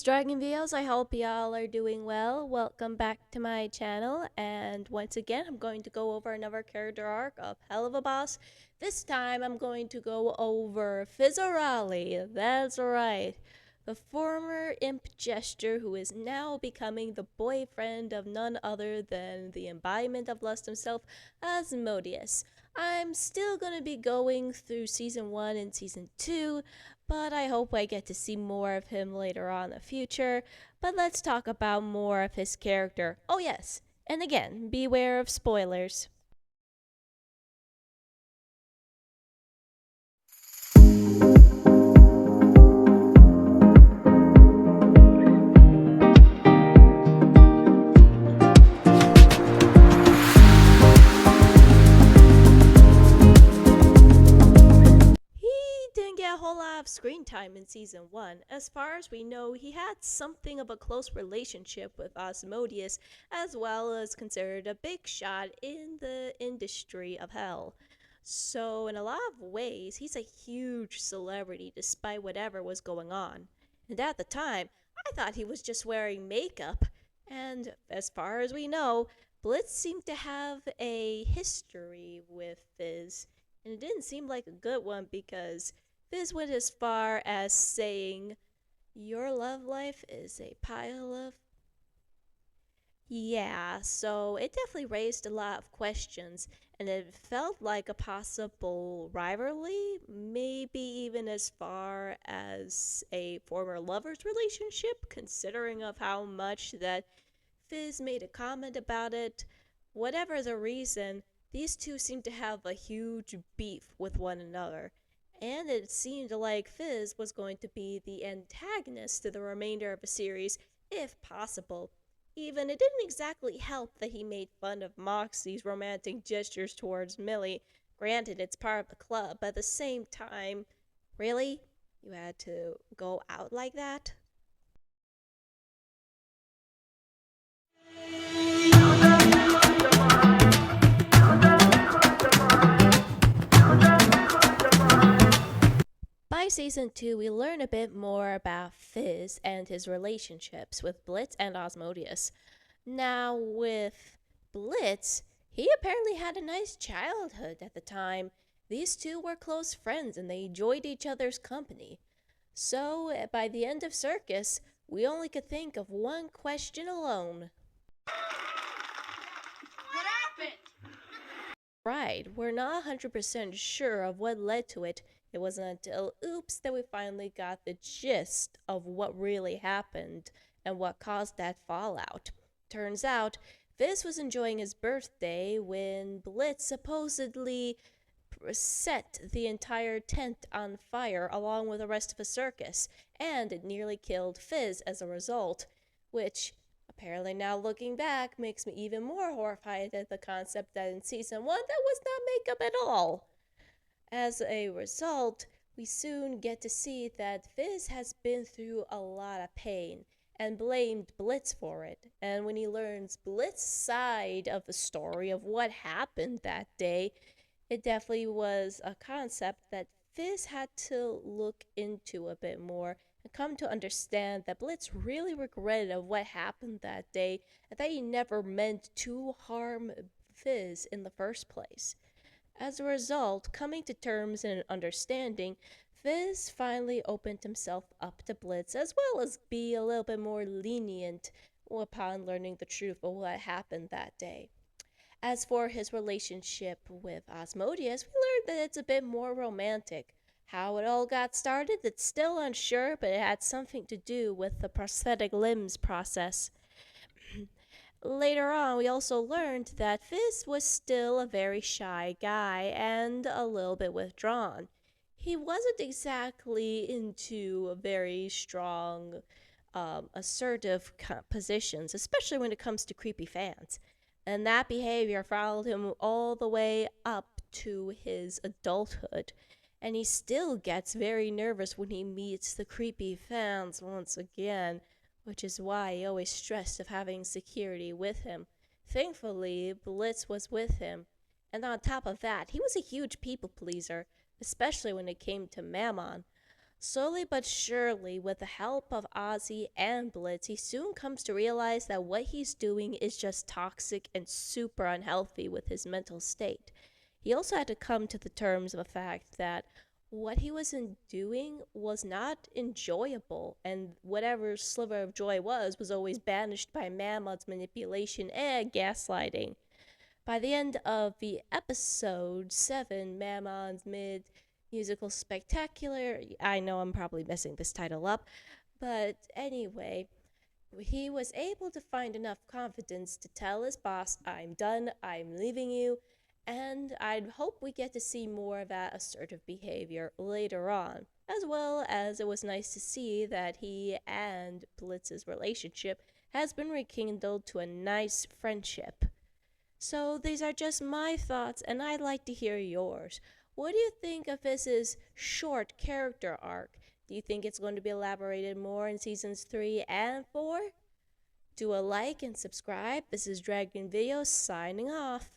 Greetings, Dragon Vios. I hope y'all are doing well. Welcome back to my channel. And once again, I'm going to go over another character arc of Helluva Boss. This time, I'm going to go over Fizzeroli. That's right. The former imp jester who is now becoming the boyfriend of none other than the embodiment of lust himself, Asmodeus. I'm still going to be going through Season 1 and Season 2, but I hope I get to see more of him later on in the future. But let's talk about more of his character. Oh yes, and again, beware of spoilers. He didn't get a whole lot of screen time in Season 1. As far as we know, he had something of a close relationship with Asmodeus, as well as considered a big shot in the industry of hell. So, in a lot of ways, he's a huge celebrity despite whatever was going on. And at the time, I thought he was just wearing makeup. And as far as we know, Blitz seemed to have a history with Fizz, and it didn't seem like a good one because Fizz went as far as saying, "Your love life is a pile of." Yeah, so it definitely raised a lot of questions, and it felt like a possible rivalry, maybe even as far as a former lover's relationship, considering of how much that Fizz made a comment about it. Whatever the reason, these two seem to have a huge beef with one another, and it seemed like Fizz was going to be the antagonist to the remainder of the series, if possible. Even it didn't exactly help that he made fun of Moxie's romantic gestures towards Millie. Granted, it's part of the club, but at the same time, really? You had to go out like that? By season 2, we learn a bit more about Fizz and his relationships with Blitz and Osmodeus. Now, with Blitz, he apparently had a nice childhood at the time. These two were close friends and they enjoyed each other's company. So, by the end of Circus, we only could think of one question alone. What happened? Right, we're not 100% sure of what led to it. It wasn't until Oops that we finally got the gist of what really happened and what caused that fallout. Turns out, Fizz was enjoying his birthday when Blitz supposedly set the entire tent on fire along with the rest of the circus, and it nearly killed Fizz as a result, which apparently now looking back makes me even more horrified at the concept that in season 1 that was not makeup at all. As a result, we soon get to see that Fizz has been through a lot of pain and blamed Blitz for it. And when he learns Blitz's side of the story of what happened that day, it definitely was a concept that Fizz had to look into a bit more and come to understand that Blitz really regretted of what happened that day and that he never meant to harm Fizz in the first place. As a result, coming to terms and understanding, Fizz finally opened himself up to Blitz as well as be a little bit more lenient upon learning the truth of what happened that day. As for his relationship with Asmodeus, we learned that it's a bit more romantic. How it all got started, it's still unsure, but it had something to do with the prosthetic limbs process. Later on, we also learned that Fizz was still a very shy guy and a little bit withdrawn. He wasn't exactly into very strong, assertive positions, especially when it comes to creepy fans. And that behavior followed him all the way up to his adulthood. And he still gets very nervous when he meets the creepy fans once again, which is why he always stressed of having security with him. Thankfully, Blitz was with him. And on top of that, he was a huge people pleaser, especially when it came to Mammon. Slowly but surely, with the help of Ozzy and Blitz, he soon comes to realize that what he's doing is just toxic and super unhealthy with his mental state. He also had to come to the terms of the fact that what he wasn't doing was not enjoyable, and whatever sliver of joy was always banished by Mammoth's manipulation and gaslighting. By the end of the episode 7, Mammon's mid musical spectacular, I know I'm probably messing this title up, but anyway, he was able to find enough confidence to tell his boss, I'm done, I'm leaving you, and I'd hope we get to see more of that assertive behavior later on. As well as it was nice to see that he and Blitz's relationship has been rekindled to a nice friendship. So these are just my thoughts, and I'd like to hear yours. What do you think of Fizz's short character arc? Do you think it's going to be elaborated more in seasons 3 and 4? Do a like and subscribe. This is Dragon Video signing off.